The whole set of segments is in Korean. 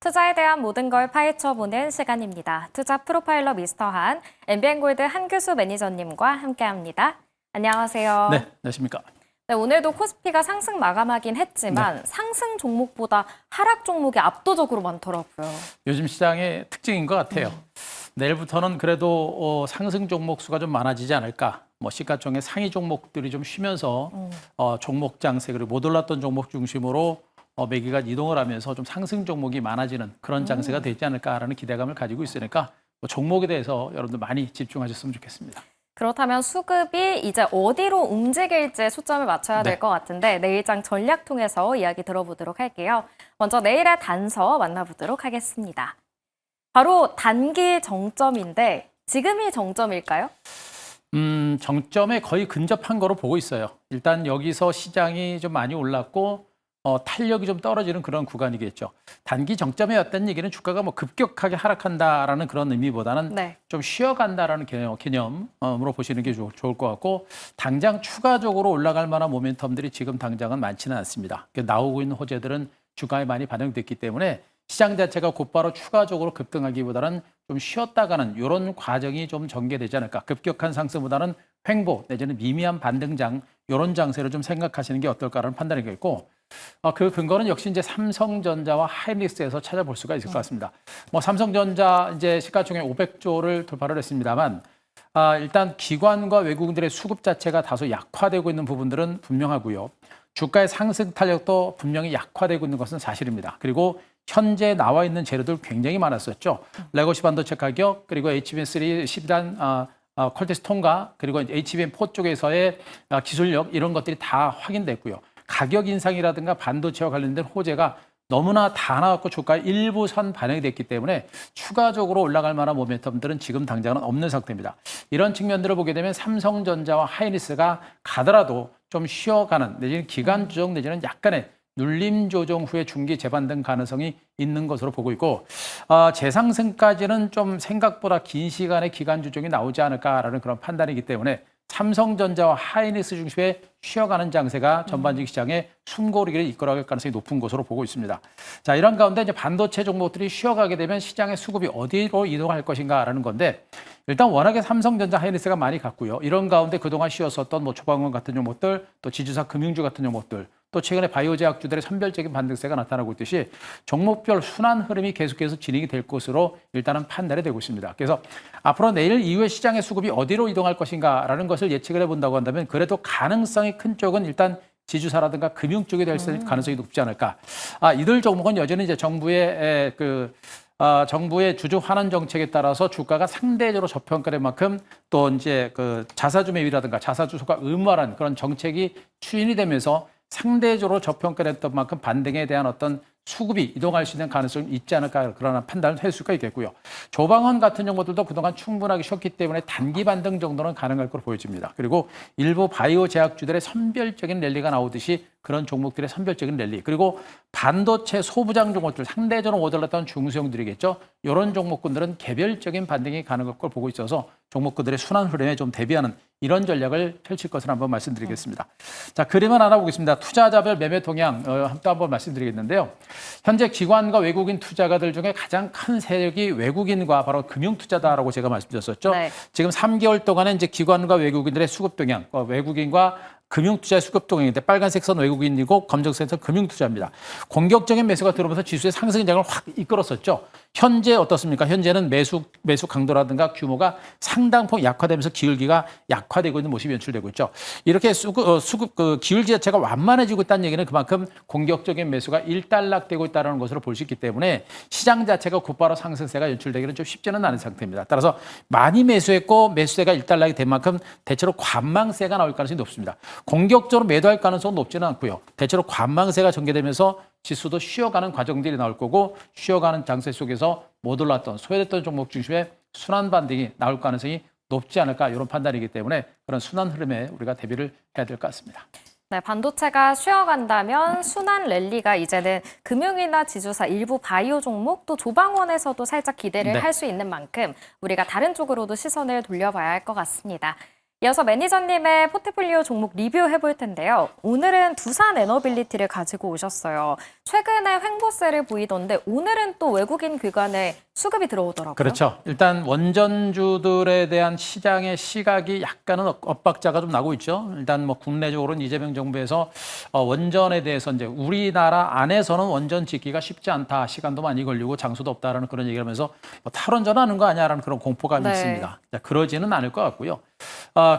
투자에 대한 모든 걸 파헤쳐보는 시간입니다. 투자 프로파일러 미스터 한, MBN골드 한규수 매니저님과 함께합니다. 안녕하세요. 네, 안녕하십니까. 네, 오늘도 코스피가 상승 마감하긴 했지만 상승 종목보다 하락 종목이 압도적으로 많더라고요. 요즘 시장의 특징인 것 같아요. 내일부터는 그래도 상승 종목 수가 좀 많아지지 않을까. 시가총액 상위 종목들이 좀 쉬면서 종목 장세 그리고 못 올랐던 종목 중심으로 매기가 이동을 하면서 좀 상승 종목이 많아지는 그런 장세가 되지 않을까라는 기대감을 가지고 있으니까 종목에 대해서 여러분들 많이 집중하셨으면 좋겠습니다. 그렇다면 수급이 이제 어디로 움직일지 초점을 맞춰야 될 것 같은데 내일장 전략 통해서 이야기 들어보도록 할게요. 먼저 내일의 단서 만나보도록 하겠습니다. 바로 단기 정점인데 지금이 정점일까요? 정점에 거의 근접한 거로 보고 있어요. 일단 여기서 시장이 좀 많이 올랐고 탄력이 좀 떨어지는 그런 구간이겠죠. 단기 정점에 왔다는 얘기는 주가가 급격하게 하락한다라는 그런 의미보다는 좀 쉬어간다라는 개념으로 보시는 게 좋을 것 같고, 당장 추가적으로 올라갈 만한 모멘텀들이 지금 당장은 많지는 않습니다. 나오고 있는 호재들은 주가에 많이 반영됐기 때문에 시장 자체가 곧바로 추가적으로 급등하기보다는 좀 쉬었다가는 이런 과정이 좀 전개되지 않을까. 급격한 상승보다는 횡보 내지는 미미한 반등장, 이런 장세를 좀 생각하시는 게 어떨까라는 판단이겠고, 그 근거는 역시 이제 삼성전자와 하이닉스에서 찾아볼 수가 있을 것 같습니다. 삼성전자 이제 시가총액 500조를 돌파를 했습니다만, 일단 기관과 외국인들의 수급 자체가 다소 약화되고 있는 부분들은 분명하고요. 주가의 상승 탄력도 분명히 약화되고 있는 것은 사실입니다. 그리고 현재 나와 있는 재료들 굉장히 많았었죠. 레거시 반도체 가격, 그리고 HBM3 10단 퀄테스 통과, 그리고 HBM4 쪽에서의 기술력, 이런 것들이 다 확인됐고요. 가격 인상이라든가 반도체와 관련된 호재가 너무나 다 나왔고 주가에 일부 선 반영이 됐기 때문에 추가적으로 올라갈 만한 모멘텀들은 지금 당장은 없는 상태입니다. 이런 측면들을 보게 되면 삼성전자와 하이닉스가 가더라도 좀 쉬어가는 내지는 기간 조정 내지는 약간의 눌림 조정 후에 중기 재반등 가능성이 있는 것으로 보고 있고, 재상승까지는 좀 생각보다 긴 시간의 기간 조정이 나오지 않을까라는 그런 판단이기 때문에 삼성전자와 하이닉스 중심의 쉬어가는 장세가 전반적 시장의 숨고르기를 이끌어갈 가능성이 높은 것으로 보고 있습니다. 자, 이런 가운데 이제 반도체 종목들이 쉬어가게 되면 시장의 수급이 어디로 이동할 것인가라는 건데, 일단 워낙에 삼성전자, 하이닉스가 많이 갔고요. 이런 가운데 그동안 쉬었었던 조방원 같은 종목들, 또 지주사 금융주 같은 종목들, 또 최근에 바이오 제약주들의 선별적인 반등세가 나타나고 있듯이 종목별 순환 흐름이 계속해서 진행이 될 것으로 일단은 판단이 되고 있습니다. 그래서 앞으로 내일 이후에 시장의 수급이 어디로 이동할 것인가라는 것을 예측을 해본다고 한다면 그래도 가능성이 큰 쪽은 일단 지주사라든가 금융 쪽이 될 가능성이 높지 않을까. 이들 종목은 여전히 이제 정부의 주주 환원 정책에 따라서 주가가 상대적으로 저평가된 만큼 또 이제 자사주 매입이라든가 자사주 소각 의무화라는 그런 정책이 추진이 되면서 상대적으로 저평가됐던 만큼 반등에 대한 어떤 수급이 이동할 수 있는 가능성이 있지 않을까, 그런 판단을 할 수가 있겠고요. 조방원 같은 종목들도 그동안 충분하게 쉬었기 때문에 단기 반등 정도는 가능할 것으로 보여집니다. 그리고 일부 바이오 제약주들의 선별적인 랠리가 나오듯이 그런 종목들의 선별적인 랠리, 그리고 반도체 소부장 종목들, 상대적으로 못 올랐던 중소형들이겠죠. 이런 종목군들은 개별적인 반등이 가능할 걸 보고 있어서 종목군들의 순환 흐름에 좀 대비하는 이런 전략을 펼칠 것을 한번 말씀드리겠습니다. 자, 그림을 알아보겠습니다. 투자자별 매매 동향 또 한번 말씀드리겠는데요. 현재 기관과 외국인 투자가들 중에 가장 큰 세력이 외국인과 바로 금융투자다라고 제가 말씀드렸었죠. 지금 3개월 동안에 이제 기관과 외국인들의 수급 동향, 외국인과 금융투자의 수급 동향인데 빨간색 선 외국인이고 검정색 선 금융투자입니다. 공격적인 매수가 들어오면서 지수의 상승 인장을 확 이끌었었죠. 현재 어떻습니까? 현재는 매수 강도라든가 규모가 상당폭 약화되면서 기울기가 약화되고 있는 모습이 연출되고 있죠. 이렇게 기울기 자체가 완만해지고 있다는 얘기는 그만큼 공격적인 매수가 일단락되고 있다는 것으로 볼 수 있기 때문에 시장 자체가 곧바로 상승세가 연출되기는 좀 쉽지는 않은 상태입니다. 따라서 많이 매수했고 매수세가 일단락이 된 만큼 대체로 관망세가 나올 가능성이 높습니다. 공격적으로 매도할 가능성은 높지는 않고요. 대체로 관망세가 전개되면서 지수도 쉬어가는 과정들이 나올 거고, 쉬어가는 장세 속에서 못 올랐던 소외됐던 종목 중심의 순환 반등이 나올 가능성이 높지 않을까, 이런 판단이기 때문에 그런 순환 흐름에 우리가 대비를 해야 될 것 같습니다. 네, 반도체가 쉬어간다면 순환 랠리가 이제는 금융이나 지주사, 일부 바이오 종목, 또 조방원에서도 살짝 기대를 할 수 있는 만큼 우리가 다른 쪽으로도 시선을 돌려봐야 할 것 같습니다. 이어서 매니저님의 포트폴리오 종목 리뷰해 볼 텐데요. 오늘은 두산 에너빌리티를 가지고 오셨어요. 최근에 횡보세를 보이던데 오늘은 또 외국인 기관에 수급이 들어오더라고요. 그렇죠. 일단 원전주들에 대한 시장의 시각이 약간은 엇박자가 좀 나고 있죠. 일단 뭐 국내적으로는 이재명 정부에서 원전에 대해서 이제 우리나라 안에서는 원전 짓기가 쉽지 않다. 시간도 많이 걸리고 장소도 없다라는 그런 얘기를 하면서 뭐 탈원전하는 거 아니야라는 그런 공포감이 네. 있습니다. 자, 그러지는 않을 것 같고요.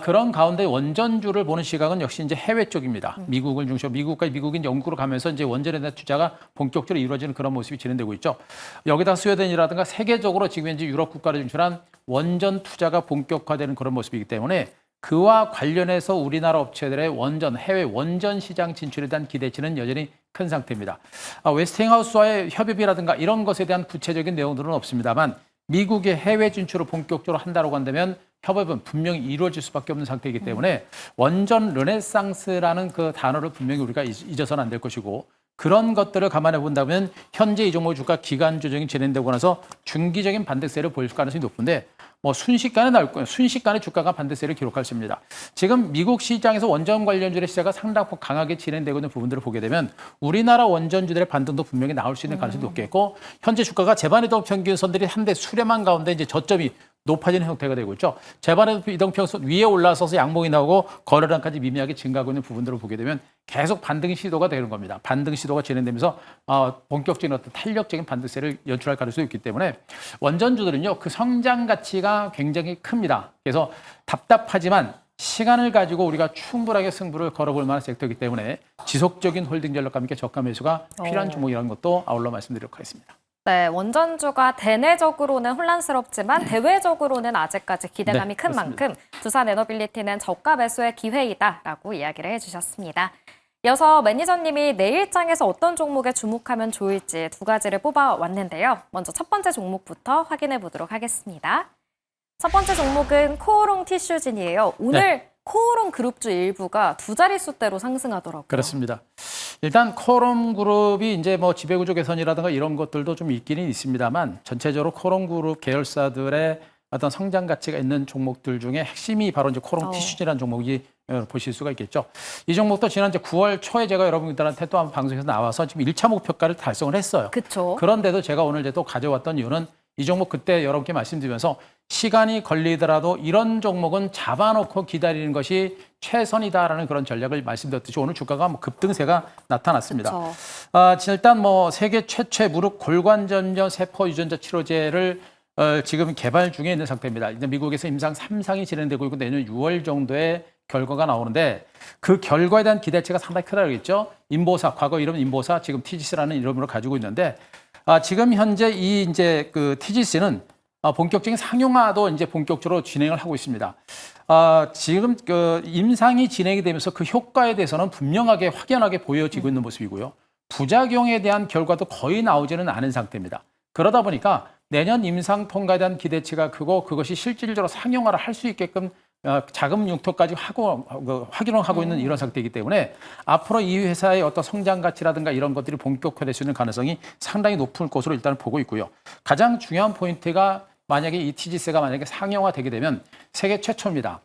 그런 가운데 원전주를 보는 시각은 역시 이제 해외 쪽입니다. 미국을 중심으로 미국인 영국으로 가면서 이제 원전에 대한 투자가 본격적으로 이루어지는 그런 모습이 진행되고 있죠. 여기다 스웨덴이라든가 세계적으로 지금 현재 유럽 국가를 중심한 원전 투자가 본격화되는 그런 모습이기 때문에 그와 관련해서 우리나라 업체들의 원전, 해외 원전 시장 진출에 대한 기대치는 여전히 큰 상태입니다. 웨스팅하우스와의 협업이라든가 이런 것에 대한 구체적인 내용들은 없습니다만 미국의 해외 진출을 본격적으로 한다고 한다면 협업은 분명히 이루어질 수밖에 없는 상태이기 때문에 원전 르네상스라는 그 단어를 분명히 우리가 잊어서는 안 될 것이고 그런 것들을 감안해 본다면 현재 이 종목 주가 기간 조정이 진행되고 나서 중기적인 반등세를 보일 가능성이 높은데 뭐 순식간에 나올 거예요. 순식간에 주가가 반등세를 기록할 수 있습니다. 지금 미국 시장에서 원전 관련주의 시세가 상당히 강하게 진행되고 있는 부분들을 보게 되면 우리나라 원전주들의 반등도 분명히 나올 수 있는 가능성이 높겠고 현재 주가가 재반 이동 평균선들이 한데 수렴한 가운데 이제 저점이 높아지는 형태가 되고 있죠. 재반 이동평선 위에 올라서서 양봉이 나오고 거래량까지 미미하게 증가하고 있는 부분들을 보게 되면 계속 반등 시도가 되는 겁니다. 반등 시도가 진행되면서 본격적인 어떤 탄력적인 반등세를 연출할 가능성이 있기 때문에 원전주들은요. 그 성장 가치가 굉장히 큽니다. 그래서 답답하지만 시간을 가지고 우리가 충분하게 승부를 걸어볼 만한 섹터이기 때문에 지속적인 홀딩 전략과 함께 저가 매수가 필요한 종목이라는 것도 아울러 말씀드리도록 하겠습니다. 네, 원전주가 대내적으로는 혼란스럽지만 대외적으로는 아직까지 기대감이 네, 큰 그렇습니다. 만큼 두산 에너빌리티는 저가 매수의 기회이다라고 이야기를 해주셨습니다. 이어서 매니저님이 내일장에서 어떤 종목에 주목하면 좋을지 두 가지를 뽑아왔는데요. 먼저 첫 번째 종목부터 확인해 보도록 하겠습니다. 첫 번째 종목은 코오롱 티슈진이에요. 오늘 네. 코오롱 그룹주 일부가 두 자릿수대로 상승하더라고요. 그렇습니다. 일단 코오롱 그룹이 이제 뭐 지배구조 개선이라든가 이런 것들도 좀 있기는 있습니다만 전체적으로 코오롱 그룹 계열사들의 어떤 성장 가치가 있는 종목들 중에 핵심이 바로 이제 코오롱 티슈진이라는 종목이 보실 수가 있겠죠. 이 종목도 지난 이제 9월 초에 제가 여러분들한테 또 한 방송에서 나와서 지금 1차 목표가를 달성을 했어요. 그렇죠. 그런데도 제가 오늘 이제 또 가져왔던 이유는 이 종목 그때 여러분께 말씀드리면서 시간이 걸리더라도 이런 종목은 잡아놓고 기다리는 것이 최선이다라는 그런 전략을 말씀드렸듯이 오늘 주가가 뭐 급등세가 나타났습니다. 그렇죠. 일단 뭐 세계 최초의 무릎 골관전염 세포 유전자 치료제를 지금 개발 중에 있는 상태입니다. 이제 미국에서 임상 3상이 진행되고 있고 내년 6월 정도에 결과가 나오는데 그 결과에 대한 기대치가 상당히 크다고 했죠. 인보사, 과거 이름 인보사, 지금 TGC라는 이름으로 가지고 있는데 지금 현재 이 이제 그 TGC는 본격적인 상용화도 이제 본격적으로 진행을 하고 있습니다. 지금 그 임상이 진행이 되면서 그 효과에 대해서는 분명하게 확연하게 보여지고 있는 모습이고요. 부작용에 대한 결과도 거의 나오지는 않은 상태입니다. 그러다 보니까 내년 임상 통과에 대한 기대치가 크고 그것이 실질적으로 상용화를 할 수 있게끔 자금 융토까지 확인을 하고 있는 이런 상태이기 때문에 앞으로 이 회사의 어떤 성장 가치라든가 이런 것들이 본격화될 수 있는 가능성이 상당히 높은 것으로 일단 보고 있고요. 가장 중요한 포인트가 만약에 이 TGC가 만약에 상용화되게 되면 세계 최초입니다.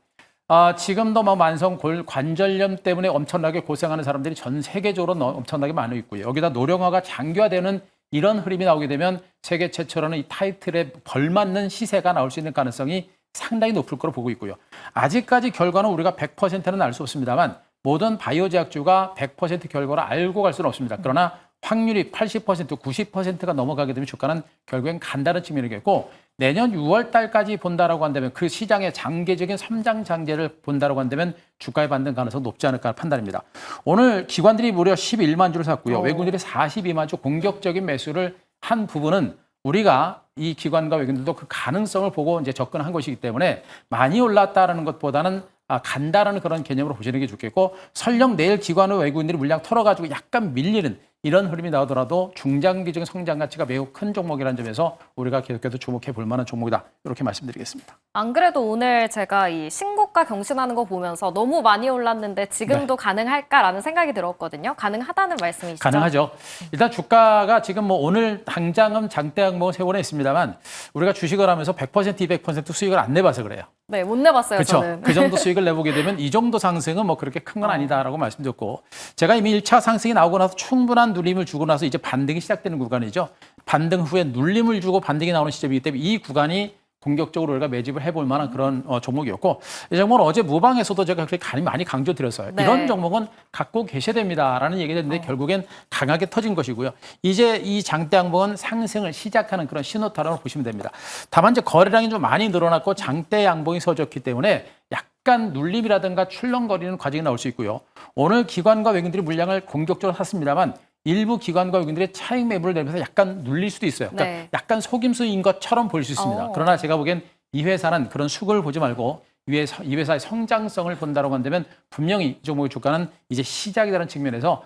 지금도 뭐 만성 관절염 때문에 엄청나게 고생하는 사람들이 전 세계적으로 엄청나게 많이 있고요. 여기다 노령화가 장기화되는 이런 흐름이 나오게 되면 세계 최초로는 이 타이틀에 벌맞는 시세가 나올 수 있는 가능성이 상당히 높을 거로 보고 있고요. 아직까지 결과는 우리가 100%는 알 수 없습니다만 모든 바이오 제약주가 100% 결과를 알고 갈 수는 없습니다. 그러나 확률이 80%, 90%가 넘어가게 되면 주가는 결국엔 간다는 측면이겠고 내년 6월 달까지 본다라고 한다면 그 시장의 장기적인 성장 장제를 본다라고 한다면 주가의 반등 가능성이 높지 않을까 판단입니다. 오늘 기관들이 무려 11만 주를 샀고요. 외국인들이 42만 주 공격적인 매수를 한 부분은 우리가 이 기관과 외국인들도 그 가능성을 보고 이제 접근한 것이기 때문에 많이 올랐다라는 것보다는 간다라는 그런 개념으로 보시는 게 좋겠고 설령 내일 기관의 외국인들이 물량 털어가지고 약간 밀리는 이런 흐름이 나오더라도 중장기적인 성장 가치가 매우 큰 종목이라는 점에서 우리가 계속해서 주목해 볼 만한 종목이다. 이렇게 말씀드리겠습니다. 안 그래도 오늘 제가 이 신고가 시초가 경신하는 거 보면서 너무 많이 올랐는데 지금도 가능할까라는 생각이 들었거든요. 가능하다는 말씀이시죠? 가능하죠. 일단 주가가 지금 뭐 오늘 당장은 장대 항목은 세월에 있습니다만 우리가 주식을 하면서 100%, 200% 수익을 안 내봐서 그래요. 네, 못 내봤어요, 그렇죠. 저는. 그 정도 수익을 내보게 되면 이 정도 상승은 뭐 그렇게 큰 건 아니다라고 말씀드렸고, 제가 이미 1차 상승이 나오고 나서 충분한 눌림을 주고 나서 이제 반등이 시작되는 구간이죠. 반등 후에 눌림을 주고 반등이 나오는 시점이기 때문에 이 구간이 공격적으로 우리가 매집을 해볼 만한 그런 종목이었고, 이 종목은 어제 무방에서도 제가 그렇게 많이 강조드렸어요. 네. 이런 종목은 갖고 계셔야 됩니다라는 얘기를 했는데 결국엔 강하게 터진 것이고요. 이제 이 장대 양봉은 상승을 시작하는 그런 신호탄으로 보시면 됩니다. 다만 이제 거래량이 좀 많이 늘어났고 장대 양봉이 서졌기 때문에 약간 눌림이라든가 출렁거리는 과정이 나올 수 있고요. 오늘 기관과 외국인들이 물량을 공격적으로 샀습니다만 일부 기관과 외국인들의 차익 매물을 내면서 약간 눌릴 수도 있어요. 그러니까 네. 약간 속임수인 것처럼 보일 수 있습니다. 그러나 제가 보기엔 이 회사는 그런 수급을 보지 말고 이 회사의 성장성을 본다고 한다면 분명히 이 종목의 주가는 이제 시작이라는 측면에서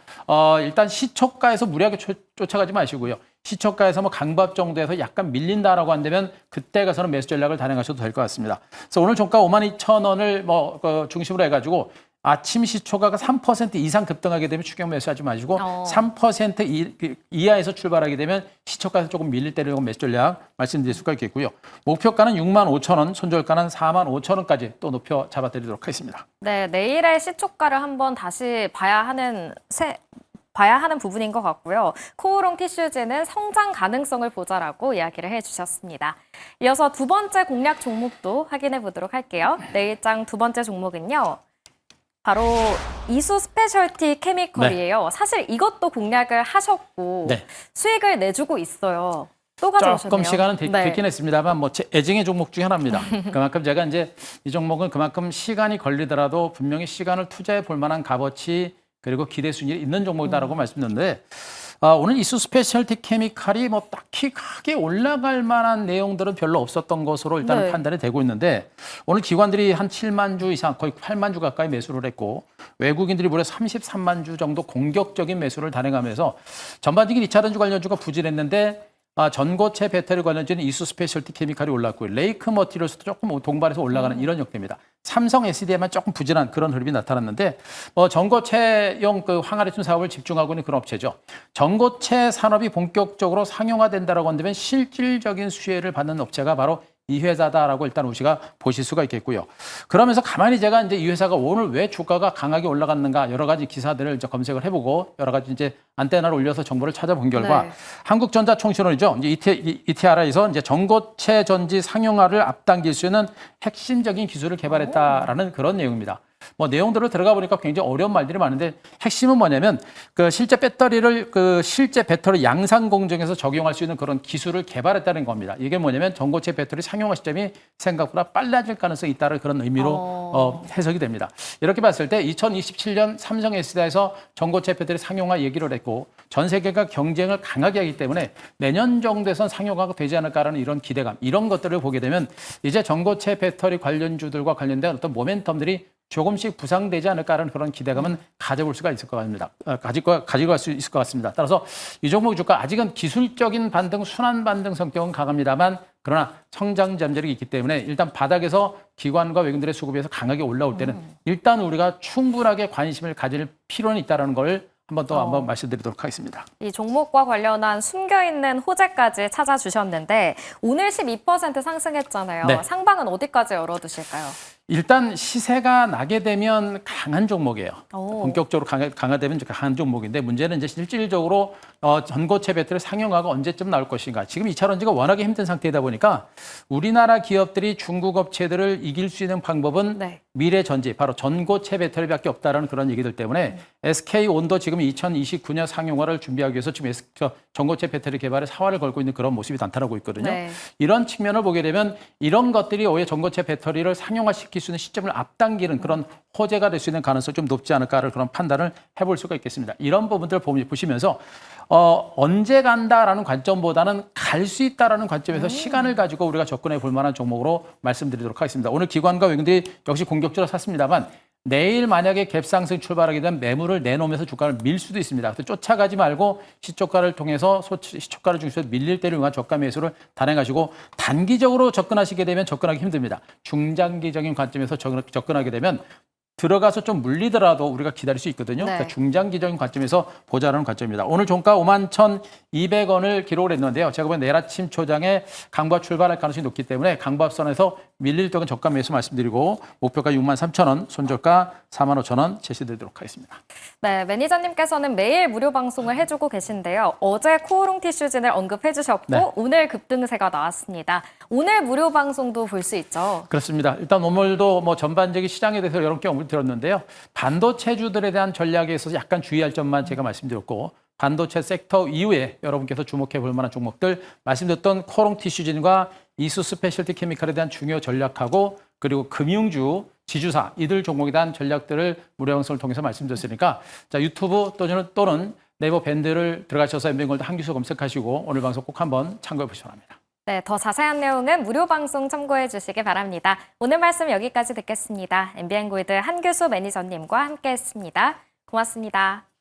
일단 시초가에서 무리하게 쫓아가지 마시고요. 시초가에서 뭐 강밥 정도에서 약간 밀린다라고 한다면 그때 가서는 매수 전략을 단행하셔도 될 것 같습니다. 그래서 오늘 종가 52,000원을 중심으로 해가지고 아침 시초가가 3% 이상 급등하게 되면 추격 매수하지 마시고 3% 이하에서 출발하게 되면 시초가에서 조금 밀릴 때를 매수 전략 말씀드릴 수가 있겠고요. 목표가는 65,000원, 손절가는 45,000원까지 또 높여 잡아드리도록 하겠습니다. 네, 내일의 시초가를 한번 다시 봐야 하는 부분인 것 같고요. 코오롱 티슈즈는 성장 가능성을 보자라고 이야기를 해주셨습니다. 이어서 두 번째 공략 종목도 확인해 보도록 할게요. 내일장 두 번째 종목은요. 바로 이수 스페셜티 케미컬이에요. 사실 이것도 공략을 하셨고 수익을 내주고 있어요. 또 가져오셨네요. 조금 시간은 됐긴 했습니다만 뭐 제 애증의 종목 중에 하나입니다. 그만큼 제가 이제 이 종목은 그만큼 시간이 걸리더라도 분명히 시간을 투자해 볼 만한 값어치 그리고 기대 수익이 있는 종목이다라고 말씀드렸는데 오늘 이수 스페셜티 케미칼이 뭐 딱히 크게 올라갈 만한 내용들은 별로 없었던 것으로 일단 판단이 되고 있는데 오늘 기관들이 한 7만 주 이상 거의 8만 주 가까이 매수를 했고 외국인들이 무려 33만 주 정도 공격적인 매수를 단행하면서 전반적인 2차전지 관련주가 부진했는데 전고체 배터리 관련주는 이수 스페셜티 케미칼이 올랐고요. 레이크 머티리얼스도 조금 동반해서 올라가는 이런 형태입니다. 삼성 SD에만 조금 부진한 그런 흐름이 나타났는데 전고체용 그 항아리춤 사업을 집중하고 있는 그런 업체죠. 전고체 산업이 본격적으로 상용화된다라고 한다면 실질적인 수혜를 받는 업체가 바로 이 회사다라고 일단 우리가 보실 수가 있겠고요. 그러면서 가만히 제가 이제 이 회사가 오늘 왜 주가가 강하게 올라갔는가 여러 가지 기사들을 이제 검색을 해보고 여러 가지 이제 안테나를 올려서 정보를 찾아본 결과 한국전자총신원이죠. 이제 ETR에서 이제 전고체 전지 상용화를 앞당길 수 있는 핵심적인 기술을 개발했다라는 그런 내용입니다. 뭐 내용들을 들어가 보니까 굉장히 어려운 말들이 많은데 핵심은 뭐냐면 그 실제 배터리 양산 공정에서 적용할 수 있는 그런 기술을 개발했다는 겁니다. 이게 뭐냐면 전고체 배터리 상용화 시점이 생각보다 빨라질 가능성이 있다는 그런 의미로 해석이 됩니다. 이렇게 봤을 때 2027년 삼성 SDI에서 전고체 배터리 상용화 얘기를 했고 전 세계가 경쟁을 강하게 하기 때문에 내년 정도에선 상용화가 되지 않을까라는 이런 기대감, 이런 것들을 보게 되면 이제 전고체 배터리 관련주들과 관련된 어떤 모멘텀들이 조금씩 부상되지 않을까라는 그런 기대감은 가져볼 수가 있을 것 같습니다. 가지고 갈 수 있을 것 같습니다. 따라서 이 종목 주가 아직은 기술적인 반등, 순환 반등 성격은 강합니다만 그러나 성장 잠재력이 있기 때문에 일단 바닥에서 기관과 외국인들의 수급에서 강하게 올라올 때는 일단 우리가 충분하게 관심을 가질 필요는 있다는 걸 한번 말씀드리도록 하겠습니다. 이 종목과 관련한 숨겨있는 호재까지 찾아주셨는데 오늘 12% 상승했잖아요. 상방은 어디까지 열어두실까요? 일단 시세가 나게 되면 강한 종목이에요. 본격적으로 강화되면 강한 종목인데 문제는 이제 실질적으로 전고체 배터리 상용화가 언제쯤 나올 것인가. 지금 2차전지가 워낙에 힘든 상태이다 보니까 우리나라 기업들이 중국 업체들을 이길 수 있는 방법은 미래전지, 바로 전고체 배터리밖에 없다라는 그런 얘기들 때문에 SK온도 지금 2029년 상용화를 준비하기 위해서 지금 전고체 배터리 개발에 사활을 걸고 있는 그런 모습이 나타나고 있거든요. 이런 측면을 보게 되면 이런 것들이 오히려 전고체 배터리를 상용화시킬 수 있는 시점을 앞당기는 그런 호재가 될 수 있는 가능성이 좀 높지 않을까를 그런 판단을 해볼 수가 있겠습니다. 이런 부분들을 보시면서 언제 간다라는 관점보다는 갈 수 있다라는 관점에서 시간을 가지고 우리가 접근해 볼 만한 종목으로 말씀드리도록 하겠습니다. 오늘 기관과 외국인들이 역시 공격적으로 샀습니다만 내일 만약에 갭상승 출발하게 되면 매물을 내놓으면서 주가를 밀 수도 있습니다. 그래서 쫓아가지 말고 시초가를 통해서 시초가를 중심으로 밀릴 때를 위한 저가 매수를 단행하시고 단기적으로 접근하시게 되면 접근하기 힘듭니다. 중장기적인 관점에서 접근하게 되면 들어가서 좀 물리더라도 우리가 기다릴 수 있거든요. 네. 그러니까 중장기적인 관점에서 보자라는 관점입니다. 오늘 종가 51,200원을 기록을 했는데요. 제가 보기엔 내일 아침 초장에 강보합 출발할 가능성이 높기 때문에 강보합선에서 밀릴 때는 저가 매수 말씀드리고 목표가 63,000원, 손절가 45,000원 제시드리도록 하겠습니다. 네, 매니저님께서는 매일 무료 방송을 해주고 계신데요. 어제 코오롱 티슈진을 언급해 주셨고 네. 오늘 급등세가 나왔습니다. 오늘 무료 방송도 볼 수 있죠. 그렇습니다. 일단 오늘도 뭐 전반적인 시장에 대해서 여러 개 언급을 드렸는데요. 반도체주들에 대한 전략에 있어서 약간 주의할 점만 제가 말씀드렸고 반도체 섹터 이후에 여러분께서 주목해 볼 만한 종목들 말씀드렸던 코오롱 티슈진과 이수 스페셜티 케미칼에 대한 중요 전략하고 그리고 금융주, 지주사 이들 종목에 대한 전략들을 무료 방송을 통해서 말씀드렸으니까 자 유튜브 또는 네이버 밴드를 들어가셔서 엠뱅골드 한규수 검색하시고 오늘 방송 꼭 한번 참고해 보시기 바랍니다. 네, 더 자세한 내용은 무료 방송 참고해 주시기 바랍니다. 오늘 말씀 여기까지 듣겠습니다. MBN 골드 한규수 매니저님과 함께했습니다. 고맙습니다.